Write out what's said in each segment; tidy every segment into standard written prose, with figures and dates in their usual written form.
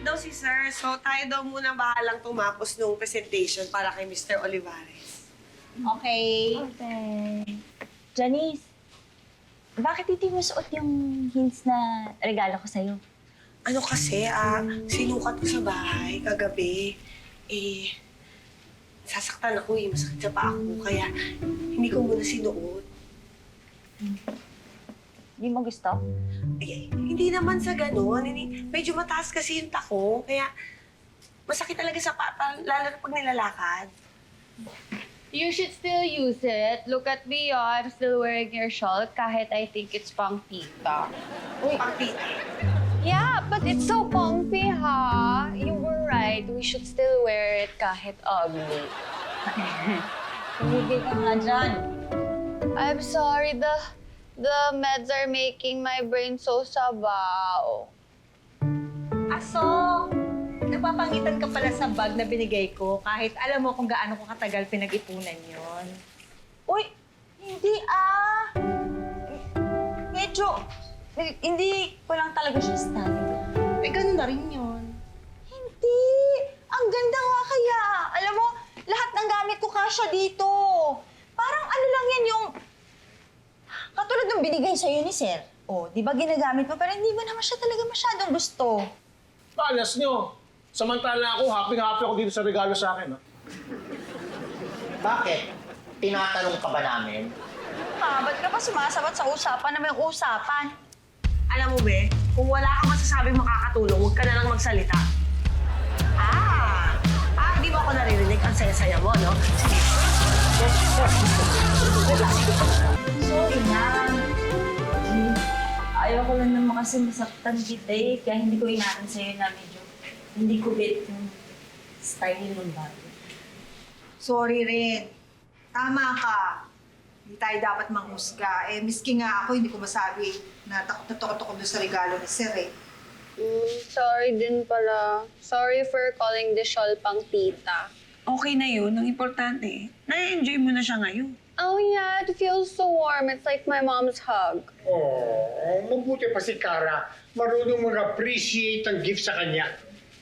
daw si Sir, so tayo daw muna bahalang tumapos ng presentation para kay Mr. Olivares. Okay. Janice, bakit hindi mo suot yung heels na regalo ko sa'yo? Ano kasi, sinukat ko sa bahay kagabi. Sasaktan ako masakit sa paa ko, kaya hindi ko muna sinuot. Hindi mo gusto? Hindi naman sa ganun. Medyo mataas kasi yung tako, kaya masakit talaga sa paa, lalo na pag nilalakad. You should still use it. Look at me, I'm still wearing your shawl kahit I think it's pang tita. Yeah, but it's so comfy, ha? You were right. We should still wear it kahit ugly. Tumigil ka nga dyan. I'm sorry, the meds are making my brain so sabaw. Aso, napapangitan ka pala sa bag na binigay ko kahit alam mo kung gaano ko katagal pinag-ipunan yon. Uy, hindi Medyo, hindi ko lang talaga siya style. Ganun na rin yun. Hindi! Ang ganda nga kaya! Alam mo, lahat ng gamit ko kasya dito. Parang ano lang yan yung... Katulad ng binigay sa'yo ni Sir. O, di ba ginagamit mo? Pero hindi mo naman siya talaga masyadong gusto. Palas nyo. Samantala ako, happy-happy ako dito sa regalo sa akin. Ha? Bakit? Tinatanong ka ba namin? Ba't ka pa sumasabat sa usapan na may usapan? Alam mo, Be, kung wala kang masasabing makakatulong, huwag ka na lang magsalita. Di ba ako naririnig? Ang saya-saya mo, no? Sige. Sorry na. Ayaw ko lang naman kasi masaktan kita kaya hindi ko inaran sa'yo na medyo hindi ko bet yung style ng bago. Sorry rin. Tama ka. Hindi tayo dapat manghusga. Miski nga ako, hindi ko masabi na takot ako doon sa regalo ni Sir Sorry din pala. Sorry for calling the shawl pang tita. Okay na yun. Ang importante, na-enjoy mo na siya ngayon. Oh yeah, it feels so warm. It's like my mom's hug. Oh, mabuti pa si Kara. Marunong mag-appreciate ang gift sa kanya.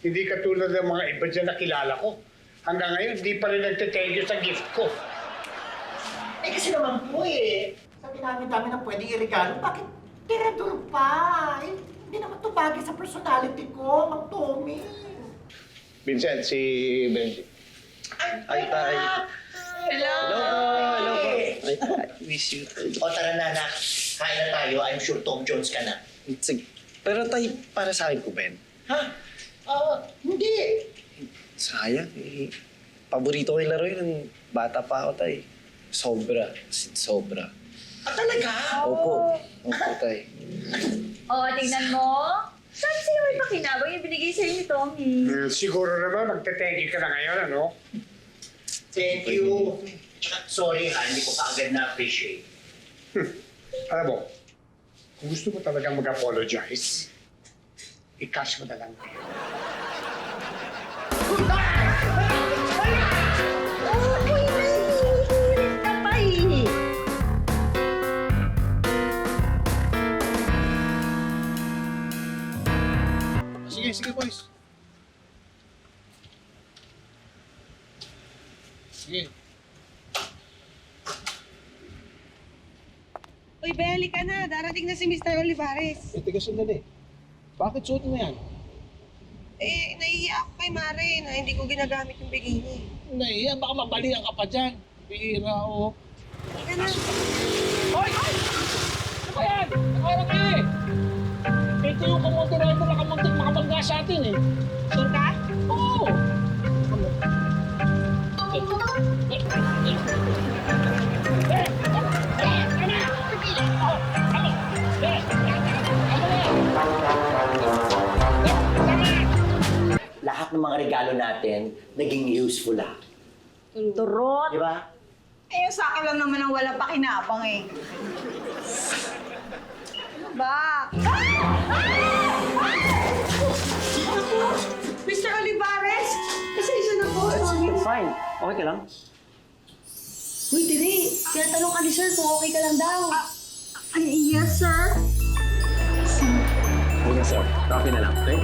Hindi katulad ng mga iba dyan na kilala ko. Hanggang ngayon, hindi pa rin nagte-thank you sa gift ko. Kasi naman po sabi namin na pwede i-regalo. Bakit tirador pa? Hindi naman to bagay sa personality ko, Mang Tommy. Vincent, si Benji. Ay, Hello! Hello po. I miss you. O tara na, anak. Kain na tayo. I'm sure Tom Jones ka na. Sige. Pero tayo, para sa akin ko, Ben. Ha? Hindi. Sayang. Paborito ko yung laro yun. Nung bata pa ako, tay. Sobra. Sobra. Talaga? Opo. Opo, tay. Tingnan mo. Saan sa'yo may pakinabang yung binigay sa'yo ni Tommy? Siguro naman, magte-thank you ka na ngayon, ano? Thank you. Tsaka, sorry ha, hindi ko kaagad na-appreciate. Alam mo, kung gusto mo talagang mag-apologize, i-cash mo na lang. Sige, boys. Sige. Uy, Beli ka na. Darating na si Mr. Olivares. Teka sandali. Bakit suot mo yan? Naiiyak ako kay Mare na hindi ko ginagamit yung bikini. Nahiya, baka mabalian ka pa dyan. Bihira, oh. Ka na. Hoy! Ano ba yan? Nakaharap ka eh! Ito yung kamote rider na kamuntik makabangga sa atin eh. Sure ka? Oo! Lahat ng mga regalo natin, naging useful Turot. Di ba? Yung sa akin lang naman ang wala pakinabang Ano ba? Mr. Olivares! Pasensya na po. Fine. Okay ka lang? Uy, Tiri. Tinatanong ka ni Sir kung okay ka lang daw. Yes, sir. Okay, sir. Okay na lang. Okay?